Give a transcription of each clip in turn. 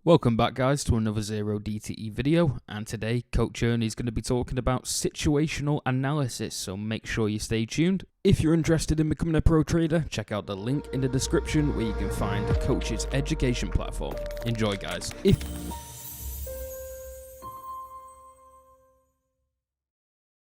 Welcome back guys to another Zero DTE video, and today Coach Ernie is going to be talking about situational analysis, so make sure you stay tuned. If you're interested in becoming a pro trader, check out the link in the description where you can find Coach's education platform. Enjoy guys.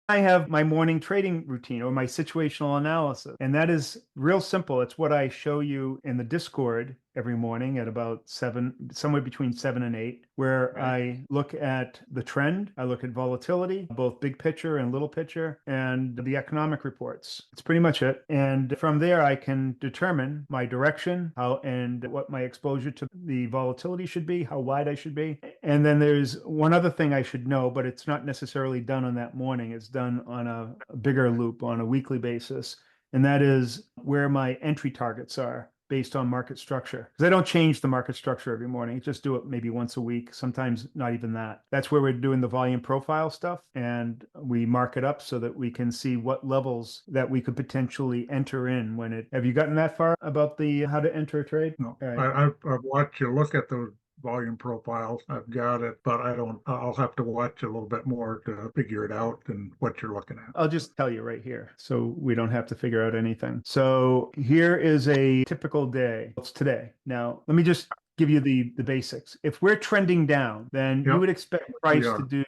I have my morning trading routine or my situational analysis, and that is real simple. It's what I show you in the Discord every morning at about 7, somewhere between 7 and 8, where I look at the trend, I look at volatility, both big picture and little picture, and the economic reports. It's pretty much it. And from there, I can determine my direction, how and what my exposure to the volatility should be, how wide I should be. And then there's one other thing I should know, but it's not necessarily done on that morning. It's done on a bigger loop on a weekly basis. And that is where my entry targets are based on market structure. Because I don't change the market structure every morning. I just do it maybe once a week, sometimes not even that. That's where we're doing the volume profile stuff, and we mark it up so that we can see what levels that we could potentially enter in when it. Have you gotten that far about the how to enter a trade? No, Right. I've watched you look at those volume profiles. I've got it, but I'll have to watch a little bit more to figure it out and what you're looking at. I'll just tell you right here so we don't have to figure out anything. So here is a typical day. It's today. Now, let me just give you the basics. If we're trending down, then you Yep. would expect price Yeah. to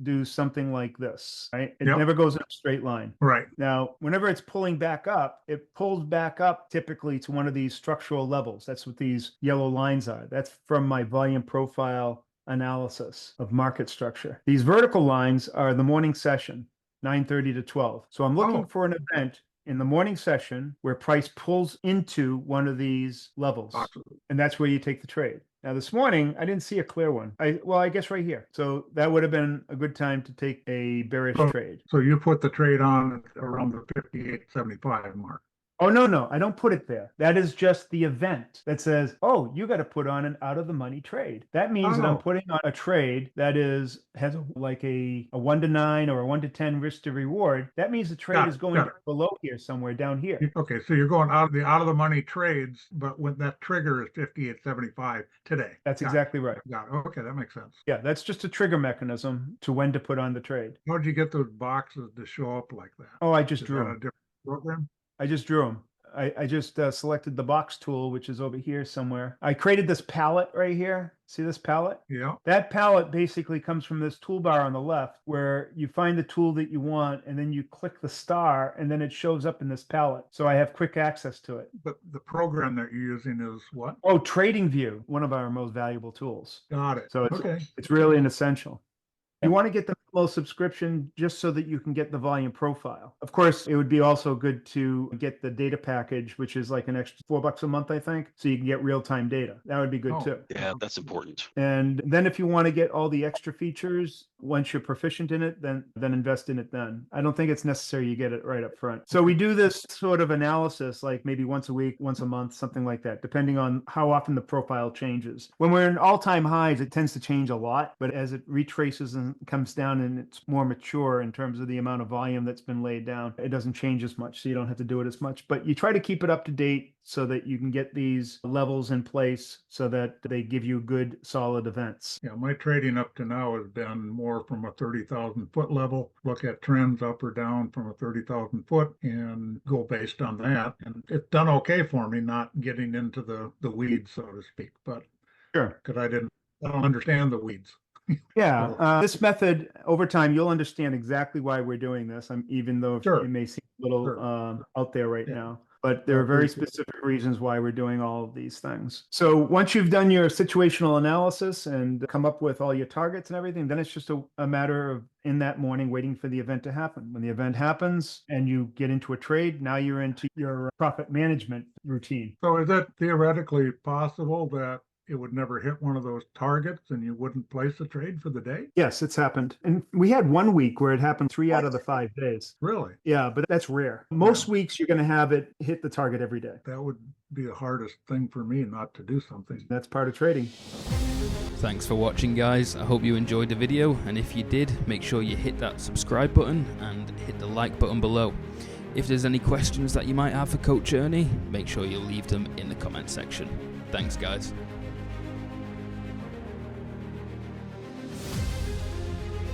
do something like this, right? It Yep. never goes in a straight line. Right. Now, whenever it's pulling back up, it pulls back up typically to one of these structural levels. That's what these yellow lines are. That's from my volume profile analysis of market structure. These vertical lines are the morning session, 9:30 to 12. So I'm looking for an event in the morning session where price pulls into one of these levels. Absolutely. And that's where you take the trade. Now this morning, I didn't see a clear one. I guess right here. So that would have been a good time to take a bearish trade. So you put the trade on around the 58.75 mark. Oh, no, I don't put it there. That is just the event that says, oh, you got to put on an out of the money trade. That means that I'm putting on a trade that has like a 1 to 9 or a 1 to 10 risk to reward. That means the trade is going below here, somewhere down here. Okay, so you're going out of the money trades, but when that trigger is 58.75 today. That's exactly right. Got it. Okay, that makes sense. Yeah, that's just a trigger mechanism to when to put on the trade. How'd you get those boxes to show up like that? Oh, I just Is drew that them. a different program? I just drew them. I just selected the box tool, which is over here somewhere. I created this palette right here. See this palette? Yeah. That palette basically comes from this toolbar on the left where you find the tool that you want and then you click the star and then it shows up in this palette. So I have quick access to it. But the program that you're using is what? Oh, Trading View, one of our most valuable tools. Got it. So it's really an essential. You want to get the full subscription just so that you can get the volume profile. Of course, it would be also good to get the data package, which is like an extra $4 a month, I think, so you can get real-time data. That would be good too. Yeah, that's important. And then if you want to get all the extra features, once you're proficient in it, then invest in it then. I don't think it's necessary you get it right up front. So we do this sort of analysis like maybe once a week, once a month, something like that, depending on how often the profile changes. When we're in all-time highs, it tends to change a lot, but as it retraces and comes down and it's more mature in terms of the amount of volume that's been laid down, it doesn't change as much, so you don't have to do it as much. But you try to keep it up to date so that you can get these levels in place so that they give you good, solid events. Yeah, my trading up to now has been more from a 30,000 foot level, look at trends up or down from a 30,000 foot and go based on that. And it's done okay for me, not getting into the weeds, so to speak, but sure, because I don't understand the weeds. Yeah, this method over time, you'll understand exactly why we're doing this, even though it may seem a little out there right now. But there are very specific reasons why we're doing all of these things. So once you've done your situational analysis and come up with all your targets and everything, then it's just a matter of in that morning waiting for the event to happen. When the event happens and you get into a trade, now you're into your profit management routine. So is it theoretically possible that it would never hit one of those targets and you wouldn't place a trade for the day? Yes, it's happened. And we had 1 week where it happened 3 out of the 5 days. Really? Yeah, but that's rare. Most weeks you're going to have it hit the target every day. That would be the hardest thing for me not to do something. That's part of trading. Thanks for watching guys. I hope you enjoyed the video, and if you did, make sure you hit that subscribe button and hit the like button below. If there's any questions that you might have for Coach Ernie, make sure you leave them in the comment section. Thanks guys.